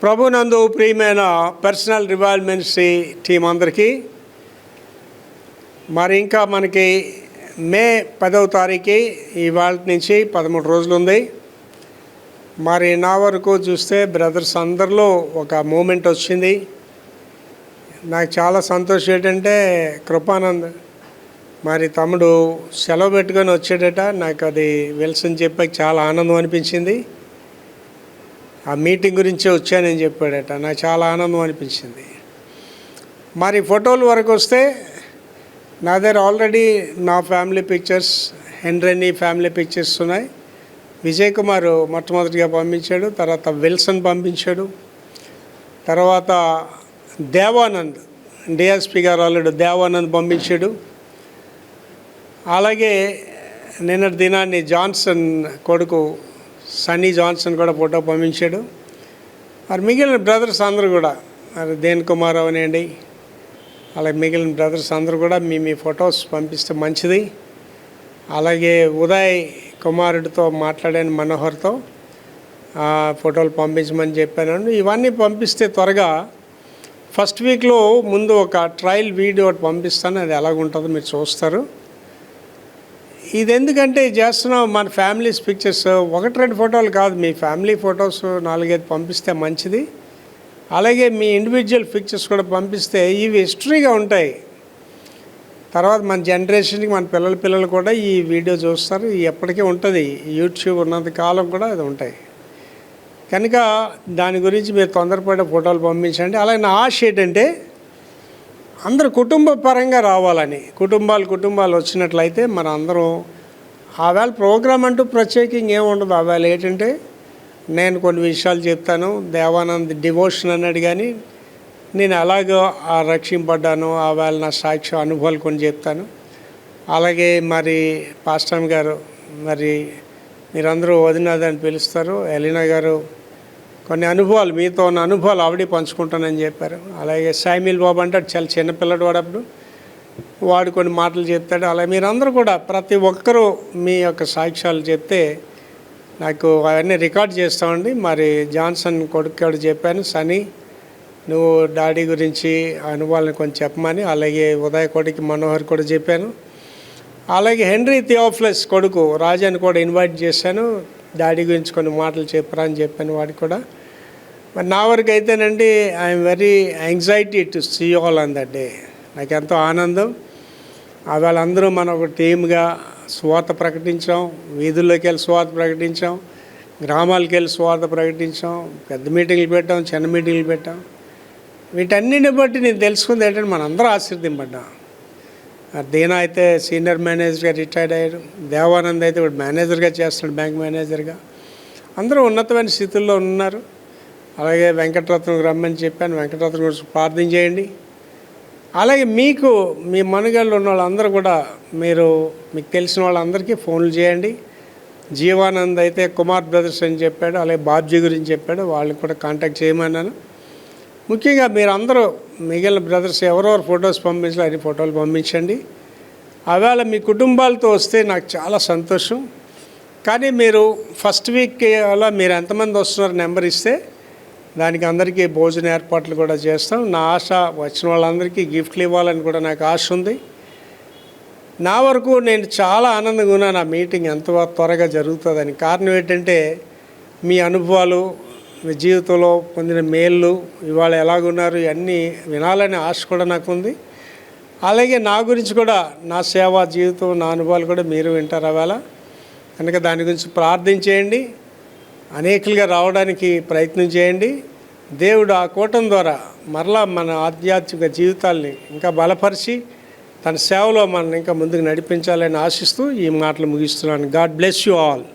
ప్రభునందు ప్రియమైన personal revival ministry team అందరికీ మరి ఇంకా మనకి మే 10వ తారీఖు ఇవాళ నుంచి 13 రోజులు ఉంది. మరి నా వరకు చూస్తే బ్రదర్స్ అందరిలో ఒక మూమెంట్ వచ్చింది. నాకు చాలా సంతోషం ఏంటంటే కృపానంద్ మరి తమ్ముడు సెలవు పెట్టుకొని వచ్చాడట. నాకు అది విల్సన్ చెప్పాక చాలా ఆనందం అనిపించింది. ఆ మీటింగ్ గురించి వచ్చానని చెప్పాడట. నాకు చాలా ఆనందం అనిపించింది. మరి ఫోటోల వరకు వస్తే నా దగ్గర ఆల్రెడీ నా family pictures, henry family pictures ఉన్నాయి. విజయ్ కుమార్ మొట్టమొదటిగా పంపించాడు, తర్వాత విల్సన్ పంపించాడు, తర్వాత దేవానంద్ డిఎస్పి గారు ఆల్రెడీ దేవానంద్ పంపించాడు. అలాగే నిన్నటి దినాన్ని జాన్సన్ కొడుకు సన్నీ జాన్సన్ కూడా ఫోటో పంపించాడు. మరి మిగిలిన బ్రదర్స్ అందరూ కూడా మరి దేన్ కుమార్ అవనండి, అలాగే మిగిలిన బ్రదర్స్ అందరూ కూడా మీ ఫొటోస్ పంపిస్తే మంచిది. అలాగే ఉదయ్ కుమారుడితో మాట్లాడాను, మనోహర్తో ఫోటోలు పంపించమని చెప్పాను. ఇవన్నీ పంపిస్తే త్వరగా ఫస్ట్ వీక్లో ముందు ఒక ట్రయల్ వీడియో ఒకటి పంపిస్తాను. అది ఎలాగుంటుందో మీరు చూస్తారు. ఇది ఎందుకంటే చేస్తున్నాం మన ఫ్యామిలీస్ పిక్చర్స్, 1-2 ఫోటోలు కాదు, మీ ఫ్యామిలీ ఫొటోస్ 4-5 పంపిస్తే మంచిది. అలాగే మీ ఇండివిజువల్ పిక్చర్స్ కూడా పంపిస్తే ఇవి హిస్టరీగా ఉంటాయి. తర్వాత మన జనరేషన్కి మన పిల్లలు కూడా ఈ వీడియో చూస్తారు. ఎప్పటికీ ఉంటుంది, యూట్యూబ్ ఉన్నంత కాలం కూడా అది ఉంటాయి. కనుక దాని గురించి మీరు తొందరపడే ఫోటోలు పంపించండి. అలాగే నా ఆశ ఏంటంటే అందరూ కుటుంబ పరంగా రావాలని, కుటుంబాలు వచ్చినట్లయితే మన అందరం ఆవేళ ప్రోగ్రాం అంటూ ప్రత్యేకంగా ఏముండదు. ఆవేళ ఏంటంటే నేను కొన్ని విషయాలు చెప్తాను. దేవానంద్ డివోషన్ అన్నాడు, కానీ నేను ఎలాగో రక్షింపడ్డాను ఆవేళ నా సాక్ష్యం అనుభవాలు కొన్ని చెప్తాను. అలాగే మరి పాస్టర్ గారు మరి మీరందరూ వదినదని పిలుస్తారు, ఎలినా గారు కొన్ని అనుభవాలు, మీతో ఉన్న అనుభవాలు ఆవిడే పంచుకుంటానని చెప్పారు. అలాగే శామ్యూల్ బాబు అంటే చాలా చిన్నపిల్లడు వాడప్పుడు, వాడు కొన్ని మాటలు చెప్తాడు. అలాగే మీరందరూ కూడా ప్రతి ఒక్కరూ మీ యొక్క సాక్ష్యాలు చెప్తే నాకు అవన్నీ రికార్డ్ చేస్తామండి. మరి జాన్సన్ కొడుకు చెప్పాను, సనీ నువ్వు డాడీ గురించి అనుభవాలను కొంచెం చెప్పమని. అలాగే ఉదయ్ కొడుకు మనోహర్ కూడా చెప్పాను. అలాగే హెన్రీ థియోఫిలస్ కొడుకు రాజాని కూడా ఇన్వైట్ చేశాను, డాడీ గురించి కొన్ని మాటలు చెప్పరా అని చెప్పాను వాడికి కూడా. మరి నా వరకు అయితేనండి I'm very anxiety to see all on that day. నాకు ఎంతో ఆనందం. వాళ్ళందరూ మనం ఒక టీమ్గా స్వార్థ ప్రకటించాం, వీధుల్లోకి వెళ్ళి స్వార్థ ప్రకటించాం, గ్రామాలకు వెళ్ళి స్వార్థ ప్రకటించాం, పెద్ద మీటింగ్లు పెట్టాం, చిన్న మీటింగ్లు పెట్టాం. వీటన్నిటిని బట్టి నేను తెలుసుకుంది ఏంటంటే మనందరూ ఆశీర్వదింపడ్డాం. దీనా అయితే సీనియర్ మేనేజర్గా రిటైర్డ్ అయ్యాడు, దేవానంద్ అయితే ఇప్పుడు మేనేజర్గా చేస్తున్నాడు, బ్యాంక్ మేనేజర్గా. అందరూ ఉన్నతమైన స్థితుల్లో ఉన్నారు. అలాగే వెంకటరత్నం రమ్మని చెప్పాను, వెంకటరత్నం గురించి ప్రార్థన చేయండి. అలాగే మీకు మీ మనుగడలో ఉన్న వాళ్ళందరూ కూడా మీకు తెలిసిన వాళ్ళందరికీ ఫోన్లు చేయండి. జీవానంద్ అయితే కుమార్ బ్రదర్స్ అని చెప్పాడు, అలాగే బాబ్జీ గురించి చెప్పాడు, వాళ్ళని కూడా కాంటాక్ట్ చేయమన్నాను. ముఖ్యంగా మీరందరూ మిగిలిన బ్రదర్స్ ఎవరెవరు ఫొటోస్ పంపించాలో అన్ని ఫోటోలు పంపించండి. ఆవేళ మీ కుటుంబాలతో వస్తే నాకు చాలా సంతోషం. కానీ మీరు ఫస్ట్ వీక్ అలా మీరు ఎంతమంది వస్తున్నారో నెంబర్ ఇస్తే దానికి అందరికీ భోజన ఏర్పాట్లు కూడా చేస్తాం. నా ఆశ వచ్చిన వాళ్ళందరికీ గిఫ్ట్లు ఇవ్వాలని కూడా నాకు ఆశ ఉంది. నా వరకు నేను చాలా ఆనందంగా ఉన్నాను ఆ మీటింగ్ ఎంత త్వరగా జరుగుతుందని. కారణం ఏంటంటే మీ అనుభవాలు, మీ జీవితంలో పొందిన మేళ్ళు, ఇవాళ ఎలాగున్నారు ఇవన్నీ వినాలనే ఆశ కూడా నాకు ఉంది. అలాగే నా గురించి కూడా నా సేవా జీవితం, నా అనుభవాలు కూడా మీరు వింటారు అవేళ. కనుక దాని గురించి ప్రార్థించేయండి, అనేకులుగా రావడానికి ప్రయత్నం చేయండి. దేవుడు ఆ కూటమి ద్వారా మరలా మన ఆధ్యాత్మిక జీవితాల్ని ఇంకా బలపరిచి తన సేవలో మనం ఇంకా ముందుకు నడిపించాలని ఆశిస్తూ ఈ మాటలు ముగిస్తున్నాను. God bless you all.